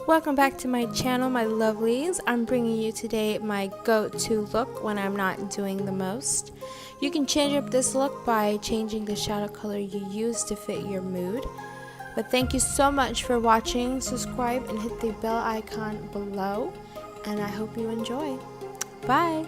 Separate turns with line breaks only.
Welcome back to my channel, my lovelies. I'm bringing you today my go-to look when I'm not doing the most. You can change up this look by changing the shadow color you use to fit your mood. But thank you so much for watching. Subscribe and hit the bell icon below, and I hope you enjoy. Bye!